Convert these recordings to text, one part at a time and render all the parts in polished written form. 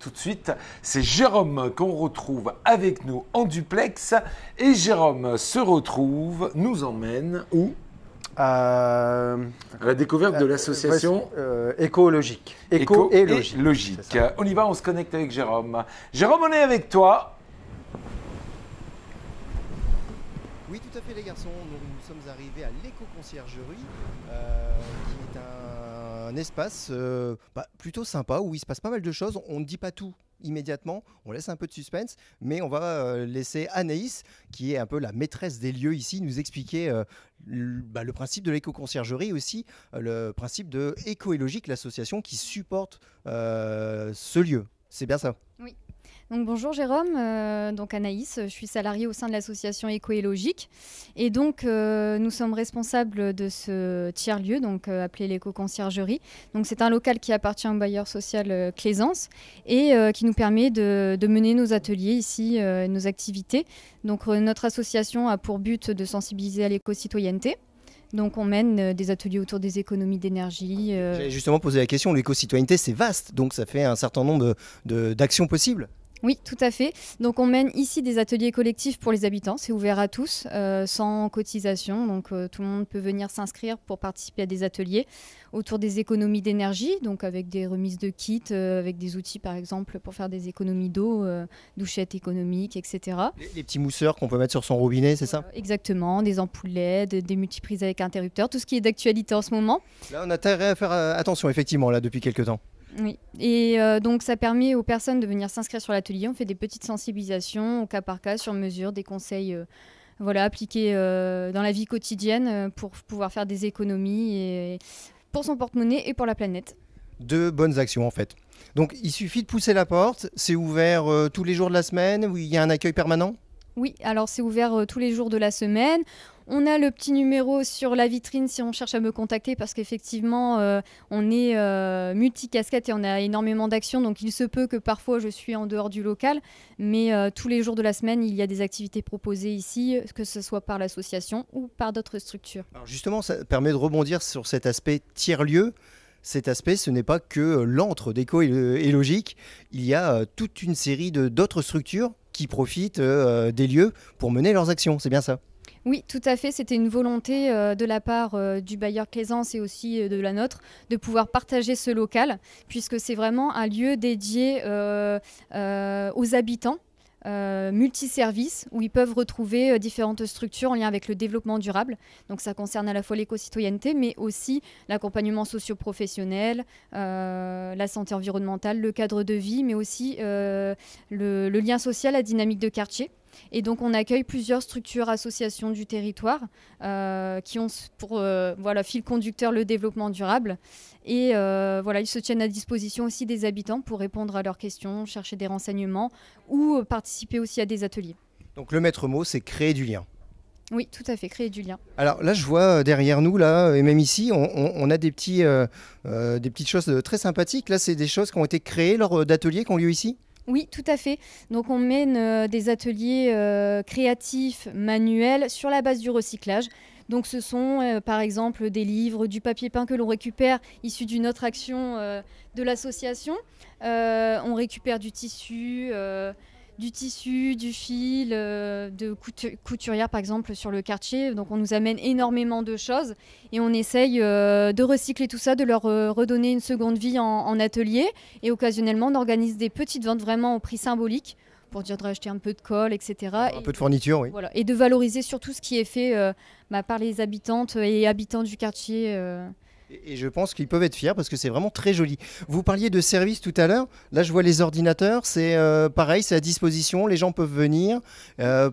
tout de suite, c'est Jérôme qu'on retrouve avec nous en duplex. Et Jérôme nous emmène où? À la découverte de l'association écologique. Éco et Logique. On y va, on se connecte avec Jérôme. Jérôme, on est avec toi. Oui, tout à fait les garçons, nous sommes arrivés à l'éco-conciergerie, qui est un espace plutôt sympa où il se passe pas mal de choses. On ne dit pas tout immédiatement, on laisse un peu de suspense, mais on va laisser Anaïs, qui est un peu la maîtresse des lieux ici, nous expliquer le principe de l'éco-conciergerie et aussi le principe de Éco et Logique, l'association qui supporte ce lieu. C'est bien ça? Oui. Donc bonjour Jérôme, donc Anaïs, je suis salariée au sein de l'association Éco et Logique et donc nous sommes responsables de ce tiers-lieu donc appelé l'éco-conciergerie. Donc c'est un local qui appartient au bailleur social Claisance et qui nous permet de mener nos ateliers ici, nos activités. Donc notre association a pour but de sensibiliser à l'éco-citoyenneté. Donc on mène des ateliers autour des économies d'énergie. J'allais justement poser la question, l'éco-citoyenneté c'est vaste, donc ça fait un certain nombre d'actions possibles. Oui, tout à fait. Donc on mène ici des ateliers collectifs pour les habitants, c'est ouvert à tous, sans cotisation. Donc tout le monde peut venir s'inscrire pour participer à des ateliers autour des économies d'énergie, donc avec des remises de kits, avec des outils par exemple pour faire des économies d'eau, douchettes économiques, etc. Les petits mousseurs qu'on peut mettre sur son robinet, c'est ça? Exactement, des ampoules LED, des multiprises avec interrupteur, tout ce qui est d'actualité en ce moment. Là on a intérêt à faire attention effectivement là depuis quelques temps. Oui, et donc ça permet aux personnes de venir s'inscrire sur l'atelier. On fait des petites sensibilisations au cas par cas, sur mesure, des conseils appliqués dans la vie quotidienne pour pouvoir faire des économies et pour son porte-monnaie et pour la planète. De bonnes actions en fait. Donc il suffit de pousser la porte, c'est ouvert tous les jours de la semaine, où il y a un accueil permanent? Oui, alors c'est ouvert tous les jours de la semaine. On a le petit numéro sur la vitrine si on cherche à me contacter parce qu'effectivement, on est multicasquette et on a énormément d'actions. Donc il se peut que parfois je suis en dehors du local, mais tous les jours de la semaine, il y a des activités proposées ici, que ce soit par l'association ou par d'autres structures. Alors justement, ça permet de rebondir sur cet aspect tiers-lieu. Cet aspect, ce n'est pas que l'antre d'Éco et Logique. Il y a toute une série d'autres structures qui profitent des lieux pour mener leurs actions. C'est bien ça? Oui, tout à fait. C'était une volonté de la part du bailleur Claisance et aussi de la nôtre de pouvoir partager ce local, puisque c'est vraiment un lieu dédié aux habitants. Multiservices où ils peuvent retrouver différentes structures en lien avec le développement durable. Donc ça concerne à la fois l'éco-citoyenneté, mais aussi l'accompagnement socio-professionnel, la santé environnementale, le cadre de vie, mais aussi le lien social, la dynamique de quartier. Et donc on accueille plusieurs structures, associations du territoire qui ont pour fil conducteur le développement durable. Et ils se tiennent à disposition aussi des habitants pour répondre à leurs questions, chercher des renseignements ou participer aussi à des ateliers. Donc le maître mot, c'est créer du lien. Oui, tout à fait, créer du lien. Alors là, je vois derrière nous, là, et même ici, on a des petites choses très sympathiques. Là, c'est des choses qui ont été créées lors d'ateliers qui ont lieu ici? Oui, tout à fait. Donc on mène des ateliers créatifs, manuels, sur la base du recyclage. Donc ce sont par exemple des livres, du papier peint que l'on récupère issu d'une autre action de l'association. On récupère du tissu, du fil, de couturière par exemple sur le quartier. Donc on nous amène énormément de choses et on essaye de recycler tout ça, de leur redonner une seconde vie en atelier. Et occasionnellement on organise des petites ventes vraiment au prix symbolique pour dire de racheter un peu de colle, etc. Un peu de fourniture, oui. Voilà, et de valoriser surtout ce qui est fait par les habitantes et habitants du quartier. Et je pense qu'ils peuvent être fiers parce que c'est vraiment très joli. Vous parliez de services tout à l'heure. Là, je vois les ordinateurs. C'est pareil, c'est à disposition. Les gens peuvent venir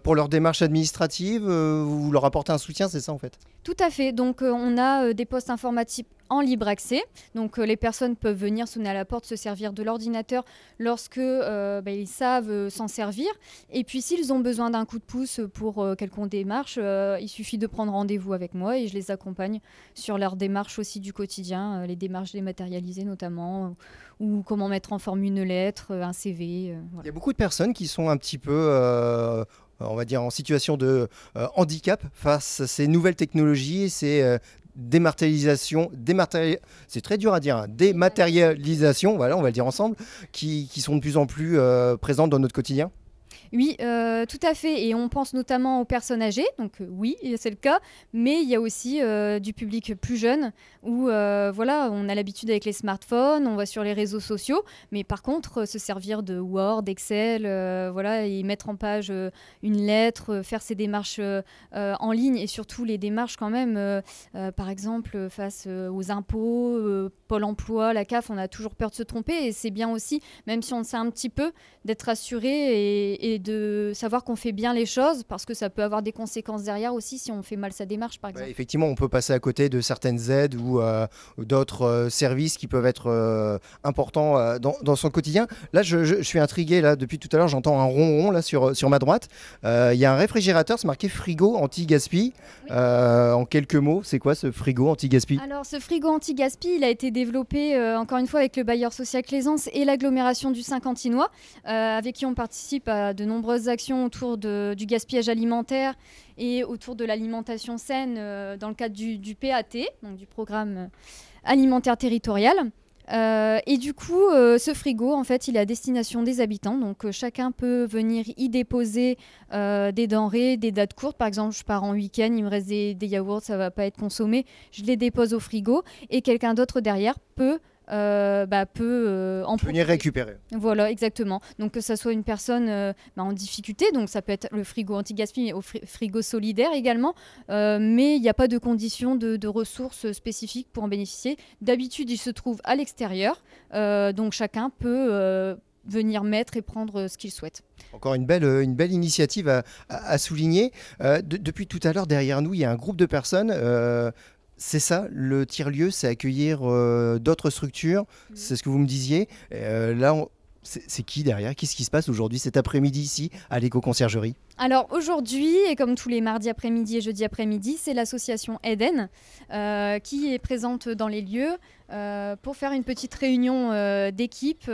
pour leur démarche administrative. Vous leur apportez un soutien, c'est ça en fait? Tout à fait. Donc, on a des postes informatiques en libre accès. Donc, les personnes peuvent venir sonner à la porte, se servir de l'ordinateur lorsque ils savent s'en servir. Et puis, s'ils ont besoin d'un coup de pouce pour quelconque démarche, il suffit de prendre rendez-vous avec moi et je les accompagne sur leur démarche aussi du quotidien, les démarches dématérialisées notamment, ou comment mettre en forme une lettre, un CV. Voilà. Il y a beaucoup de personnes qui sont un petit peu on va dire en situation de handicap face à ces nouvelles technologies et ces c'est très dur à dire, hein, dématérialisation, voilà, on va le dire ensemble, qui sont de plus en plus présentes dans notre quotidien? Oui, tout à fait. Et on pense notamment aux personnes âgées, donc oui, c'est le cas. Mais il y a aussi du public plus jeune où voilà, on a l'habitude avec les smartphones, on va sur les réseaux sociaux. Mais par contre, se servir de Word, Excel, voilà, et mettre en page une lettre, faire ses démarches en ligne et surtout les démarches quand même, par exemple, face aux impôts, Pôle emploi, la CAF, on a toujours peur de se tromper. Et c'est bien aussi, même si on le sait un petit peu, d'être rassuré et de savoir qu'on fait bien les choses parce que ça peut avoir des conséquences derrière aussi si on fait mal sa démarche par exemple. Effectivement, on peut passer à côté de certaines aides ou d'autres services qui peuvent être importants dans son quotidien. Là, je suis intrigué, là, depuis tout à l'heure, j'entends un ronron là, sur ma droite. Il y a un réfrigérateur, c'est marqué frigo anti-gaspi. Oui. En quelques mots, c'est quoi ce frigo anti-gaspi? Alors, ce frigo anti-gaspi, il a été développé encore une fois avec le bailleur social Claisance et l'agglomération du Saint-Quentinois, avec qui on participe à de nombreuses actions autour du gaspillage alimentaire et autour de l'alimentation saine dans le cadre du PAT, donc du programme alimentaire territorial. Et du coup, ce frigo, en fait, il est à destination des habitants. Donc, chacun peut venir y déposer des denrées, des dates courtes. Par exemple, je pars en week-end, il me reste des yaourts, ça ne va pas être consommé. Je les dépose au frigo et quelqu'un d'autre derrière peut venir récupérer. Voilà, exactement. Donc que ça soit une personne en difficulté, donc ça peut être le frigo anti-gaspi, mais au frigo solidaire également, mais il n'y a pas de conditions de ressources spécifiques pour en bénéficier. D'habitude, il se trouve à l'extérieur, donc chacun peut venir mettre et prendre ce qu'il souhaite. Encore une belle initiative à souligner. Depuis tout à l'heure, derrière nous, il y a un groupe de personnes. C'est ça, le tiers-lieu, c'est accueillir d'autres structures, c'est ce que vous me disiez. Là, c'est qui derrière? Qu'est-ce qui se passe aujourd'hui, cet après-midi, ici, à l'éco-conciergerie? Alors aujourd'hui, et comme tous les mardis après-midi et jeudi après-midi, c'est l'association Eden qui est présente dans les lieux pour faire une petite réunion d'équipe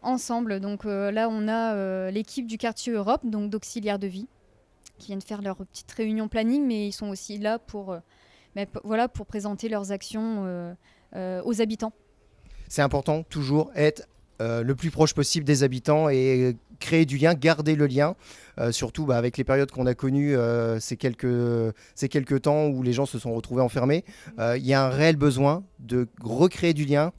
ensemble. Donc là, on a l'équipe du quartier Europe, donc d'auxiliaires de vie, qui viennent faire leur petite réunion planning, mais ils sont aussi là pour présenter leurs actions aux habitants. C'est important, toujours être le plus proche possible des habitants et créer du lien, garder le lien, surtout avec les périodes qu'on a connues ces quelques temps où les gens se sont retrouvés enfermés. Il y a un réel besoin de recréer du lien.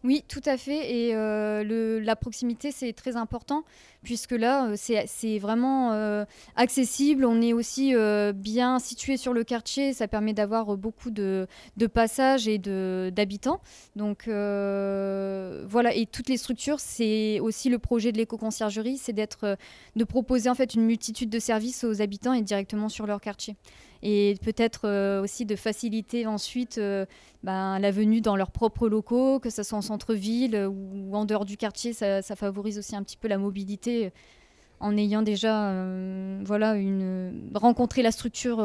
Oui, tout à fait. Et la proximité, c'est très important, puisque là, c'est vraiment accessible. On est aussi bien situé sur le quartier. Ça permet d'avoir beaucoup de passages et d'habitants. Donc voilà, et toutes les structures, c'est aussi le projet de l'éco-conciergerie, c'est de proposer en fait une multitude de services aux habitants et directement sur leur quartier. Et peut-être aussi de faciliter ensuite la venue dans leurs propres locaux, que ce soit en centre-ville ou en dehors du quartier. Ça favorise aussi un petit peu la mobilité en ayant déjà rencontré la structure.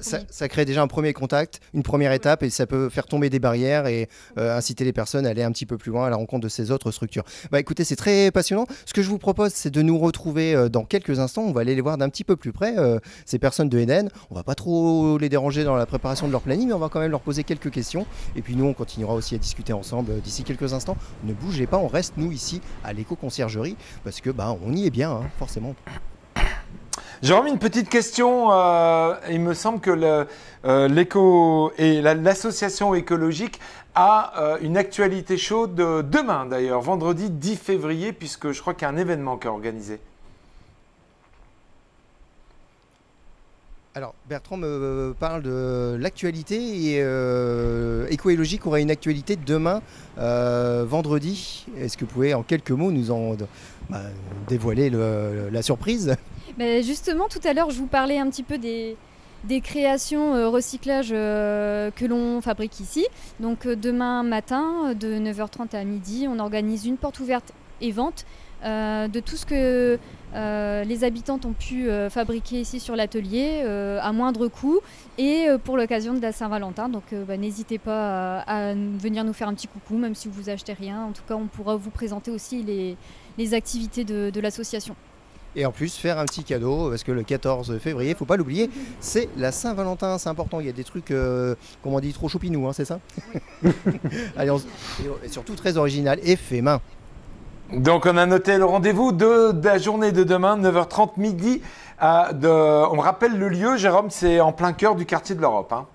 Ça crée déjà un premier contact, une première étape, et ça peut faire tomber des barrières et inciter les personnes à aller un petit peu plus loin à la rencontre de ces autres structures. Écoutez, c'est très passionnant. Ce que je vous propose, c'est de nous retrouver dans quelques instants. On va aller les voir d'un petit peu plus près, ces personnes de Eden. On va pas trop les déranger dans la préparation de leur planning, mais on va quand même leur poser quelques questions. Et puis nous, on continuera aussi à discuter ensemble d'ici quelques instants. Ne bougez pas, on reste nous ici à l'éco-conciergerie parce que on y est bien, hein, forcément. Jérôme, une petite question. Il me semble que l'association écologique a une actualité chaude demain d'ailleurs, vendredi 10 février, puisque je crois qu'il y a un événement qui est organisé. Alors, Bertrand me parle de l'actualité et Écoélogique aura une actualité demain, vendredi. Est-ce que vous pouvez en quelques mots nous en dévoiler la surprise? Justement, tout à l'heure, je vous parlais un petit peu des créations recyclage que l'on fabrique ici. Donc demain matin, de 9h30 à midi, on organise une porte ouverte et vente de tout ce que les habitants ont pu fabriquer ici sur l'atelier à moindre coût et pour l'occasion de la Saint-Valentin. Donc n'hésitez pas à venir nous faire un petit coucou, même si vous achetez rien. En tout cas, on pourra vous présenter aussi les activités de l'association. Et en plus, faire un petit cadeau, parce que le 14 février, il ne faut pas l'oublier, c'est la Saint-Valentin, c'est important. Il y a des trucs, comment on dit, trop choupinous, hein, c'est ça? Allez, et surtout très original et fait main. Donc on a noté le rendez-vous de la journée de demain, 9h30 midi. On rappelle le lieu, Jérôme, c'est en plein cœur du quartier de l'Europe. Hein.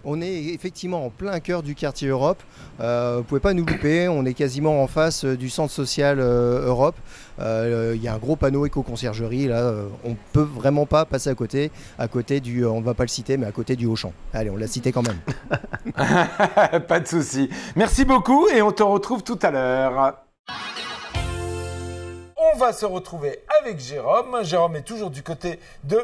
On est effectivement en plein cœur du quartier Europe. Vous ne pouvez pas nous louper, on est quasiment en face du centre social Europe. Il y a un gros panneau éco-conciergerie, là, on ne peut vraiment pas passer à côté du, on ne va pas le citer, mais à côté du Auchan. Allez, on l'a cité quand même. Pas de souci. Merci beaucoup et on te retrouve tout à l'heure. On va se retrouver avec Jérôme. Jérôme est toujours du côté de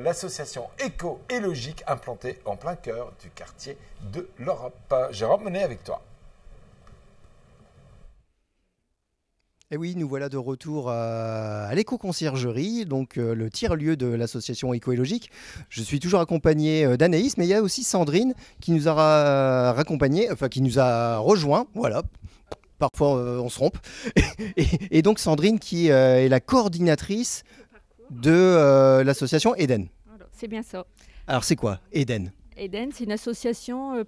l'association Éco et Logique implantée en plein cœur du quartier de l'Europe. Jérôme, on est avec toi. Et oui, nous voilà de retour à l'éco-conciergerie, donc le tiers-lieu de l'association Éco et Logique. Je suis toujours accompagné d'Anaïs, mais il y a aussi Sandrine qui nous a raccompagné, enfin qui nous a rejoint, voilà. Parfois on se trompe. Et donc Sandrine qui est la coordinatrice de l'association Eden. C'est bien ça. Alors c'est quoi Eden? Eden, c'est une association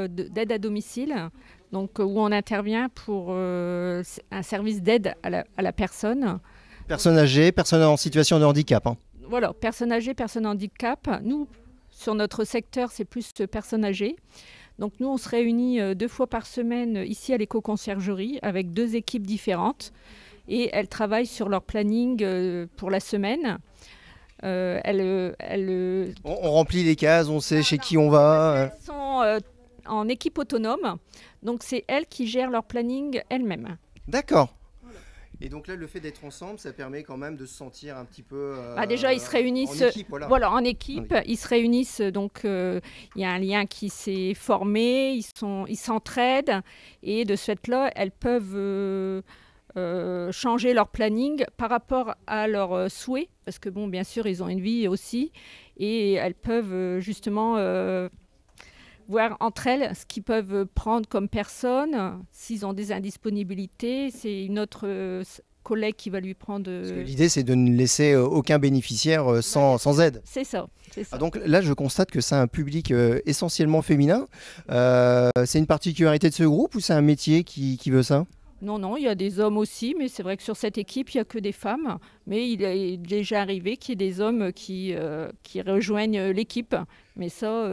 d'aide à domicile, donc, où on intervient pour un service d'aide à la personne. Personnes âgées, personnes en situation de handicap. Hein. Voilà, personnes âgées, personnes en handicap. Nous, sur notre secteur, c'est plus personnes âgées. Donc nous, on se réunit 2 fois par semaine ici à l'éco-conciergerie avec 2 équipes différentes et elles travaillent sur leur planning pour la semaine. On remplit les cases, on sait chez qui on va. Elles sont en équipe autonome, donc c'est elles qui gèrent leur planning elles-mêmes. D'accord. Et donc là, le fait d'être ensemble, ça permet quand même de se sentir un petit peu. Déjà, ils se réunissent. En équipe, voilà. En équipe. Ils se réunissent. Donc, il y a un lien qui s'est formé. Ils s'entraident. Et de ce fait-là, elles peuvent changer leur planning par rapport à leurs souhaits. Parce que, bon, bien sûr, ils ont une vie aussi. Et elles peuvent justement voir entre elles ce qu'ils peuvent prendre comme personne. S'ils ont des indisponibilités, c'est une autre collègue qui va lui prendre... Parce que l'idée, c'est de ne laisser aucun bénéficiaire sans aide. C'est ça. Ah, donc là, je constate que c'est un public essentiellement féminin. C'est une particularité de ce groupe ou c'est un métier qui veut ça? Non, il y a des hommes aussi, mais c'est vrai que sur cette équipe, il n'y a que des femmes. Mais il est déjà arrivé qu'il y ait des hommes qui rejoignent l'équipe. Mais ça...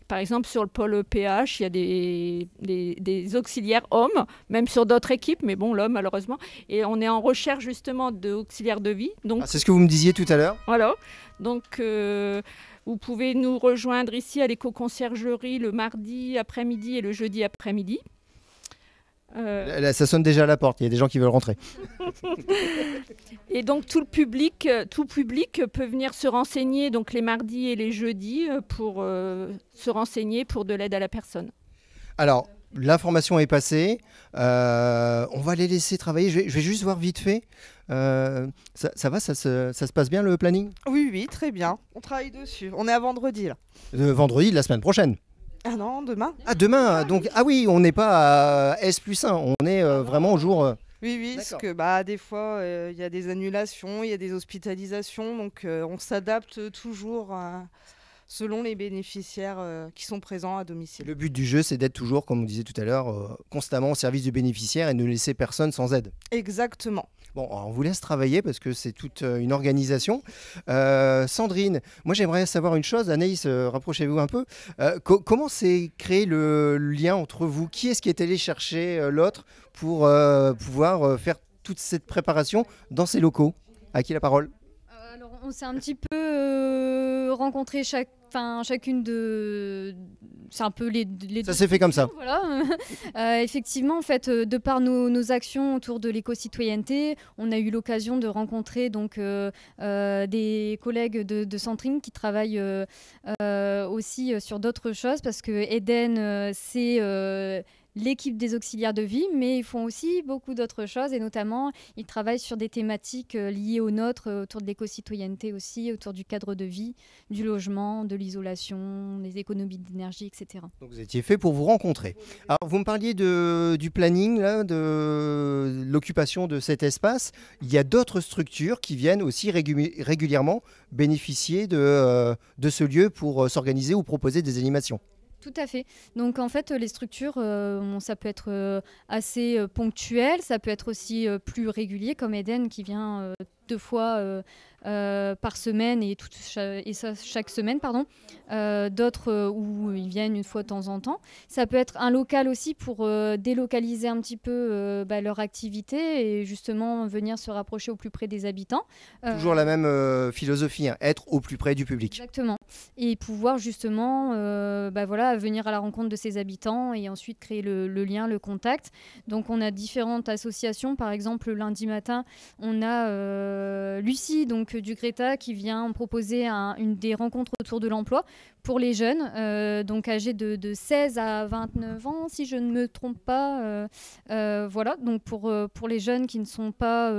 par exemple, sur le pôle PH, il y a des auxiliaires hommes, même sur d'autres équipes, mais bon, l'homme, malheureusement. Et on est en recherche, justement, d'auxiliaires de vie. C'est ce que vous me disiez tout à l'heure. Voilà. Donc, vous pouvez nous rejoindre ici à l'éco-conciergerie le mardi après-midi et le jeudi après-midi. Là, ça sonne déjà à la porte, il y a des gens qui veulent rentrer. Et donc tout public peut venir se renseigner donc les mardis et les jeudis pour se renseigner pour de l'aide à la personne. Alors, l'information est passée, on va les laisser travailler, je vais juste voir vite fait. Ça va, ça se passe bien le planning? Oui, très bien, on travaille dessus, on est à vendredi là. Vendredi de la semaine prochaine? Ah non, demain. Ah, demain, donc, ah oui, on n'est pas à S+1, on est vraiment au jour... Oui, parce que des fois, il y a des annulations, il y a des hospitalisations, donc on s'adapte toujours selon les bénéficiaires qui sont présents à domicile. Le but du jeu, c'est d'être toujours, comme on disait tout à l'heure, constamment au service du bénéficiaire et ne laisser personne sans aide. Exactement. Bon, on vous laisse travailler parce que c'est toute une organisation. Sandrine, moi j'aimerais savoir une chose. Anaïs, rapprochez-vous un peu. Comment s'est créé le lien entre vous? Qui est-ce qui est allé chercher l'autre pour pouvoir faire toute cette préparation dans ces locaux? À qui la parole? Alors, on s'est un petit peu rencontrés chacune de... C'est un peu les ça s'est fait comme ça. Voilà. Effectivement, en fait, de par nos actions autour de l'éco-citoyenneté, on a eu l'occasion de rencontrer donc, des collègues de Sandrine qui travaillent aussi sur d'autres choses parce que Eden, c'est l'équipe des auxiliaires de vie, mais ils font aussi beaucoup d'autres choses et notamment ils travaillent sur des thématiques liées aux nôtres, autour de l'éco-citoyenneté aussi, autour du cadre de vie, du logement, de l'isolation, des économies d'énergie, etc. Donc vous étiez fait pour vous rencontrer. Alors vous me parliez du planning, là, de l'occupation de cet espace. Il y a d'autres structures qui viennent aussi régulièrement bénéficier de ce lieu pour s'organiser ou proposer des animations. Tout à fait. Donc en fait, les structures, ça peut être assez ponctuel, ça peut être aussi plus régulier, comme Eden qui vient 2 fois par semaine et ça chaque semaine, pardon. D'autres où ils viennent une fois de temps en temps. Ça peut être un local aussi pour délocaliser un petit peu leur activité et justement venir se rapprocher au plus près des habitants. Toujours la même philosophie, hein, être au plus près du public. Exactement. Et pouvoir justement venir à la rencontre de ses habitants et ensuite créer le lien, le contact. Donc on a différentes associations. Par exemple, le lundi matin, on a Lucie donc, du Greta qui vient proposer des rencontres autour de l'emploi pour les jeunes, donc âgés de 16 à 29 ans, si je ne me trompe pas. Voilà, donc pour les jeunes qui ne sont pas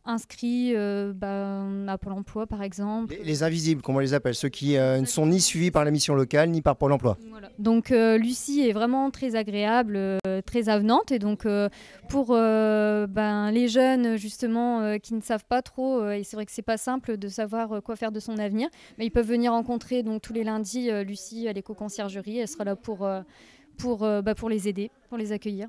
inscrits à Pôle emploi, par exemple. Les invisibles, comme on les appelle, ceux qui ne sont ni suivis par la mission locale, ni par Pôle emploi. Voilà. Donc Lucie est vraiment très agréable, très avenante. Et donc pour les jeunes, justement, qui ne savent pas trop, et c'est vrai que c'est pas simple de savoir quoi faire de son avenir, mais ils peuvent venir rencontrer donc, tous les lundis Lucie à l'éco-conciergerie. Elle sera là pour les aider, pour les accueillir.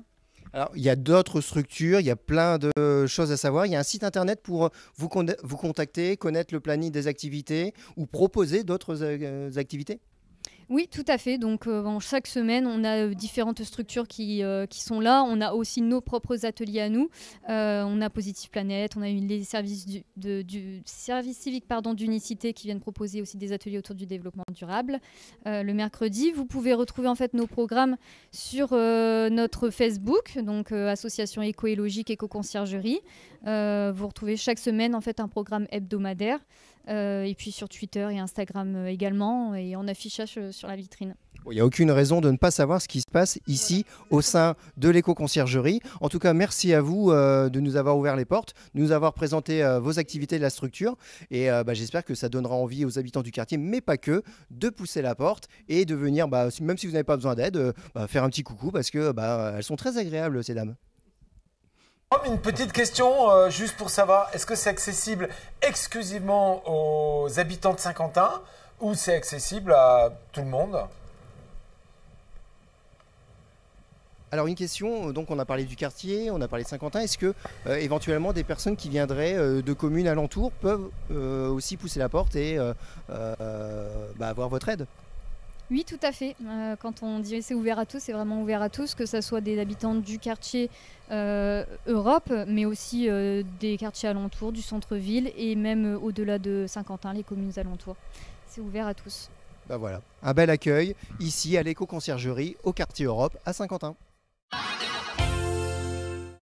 Alors, il y a d'autres structures, il y a plein de choses à savoir. Il y a un site internet pour vous contacter, connaître le planning des activités ou proposer d'autres activités. Oui, tout à fait. Donc, chaque semaine, on a différentes structures qui sont là. On a aussi nos propres ateliers à nous. On a Positive Planète, on a les services du service civique d'Unicité qui viennent proposer aussi des ateliers autour du développement durable. Le mercredi, vous pouvez retrouver en fait nos programmes sur notre Facebook, donc Association éco-élogique Éco-Conciergerie. Vous retrouvez chaque semaine en fait un programme hebdomadaire. Et puis sur Twitter et Instagram également, et en affichage sur la vitrine. Il n'y a aucune raison de ne pas savoir ce qui se passe ici au sein de l'éco-conciergerie. En tout cas, merci à vous de nous avoir ouvert les portes, de nous avoir présenté vos activités de la structure. Et j'espère que ça donnera envie aux habitants du quartier, mais pas que, de pousser la porte et de venir, même si vous n'avez pas besoin d'aide, faire un petit coucou parce que elles sont très agréables, ces dames. Une petite question, juste pour savoir, est-ce que c'est accessible exclusivement aux habitants de Saint-Quentin ou c'est accessible à tout le monde? Alors une question, donc on a parlé du quartier, on a parlé de Saint-Quentin, est-ce que éventuellement des personnes qui viendraient de communes alentours peuvent aussi pousser la porte et avoir votre aide? Oui, tout à fait. Quand on dit c'est ouvert à tous, c'est vraiment ouvert à tous, que ce soit des habitants du quartier Europe, mais aussi des quartiers alentours, du centre-ville et même au-delà de Saint-Quentin, les communes alentours. C'est ouvert à tous. Voilà, un bel accueil ici à l'éco-conciergerie au quartier Europe à Saint-Quentin.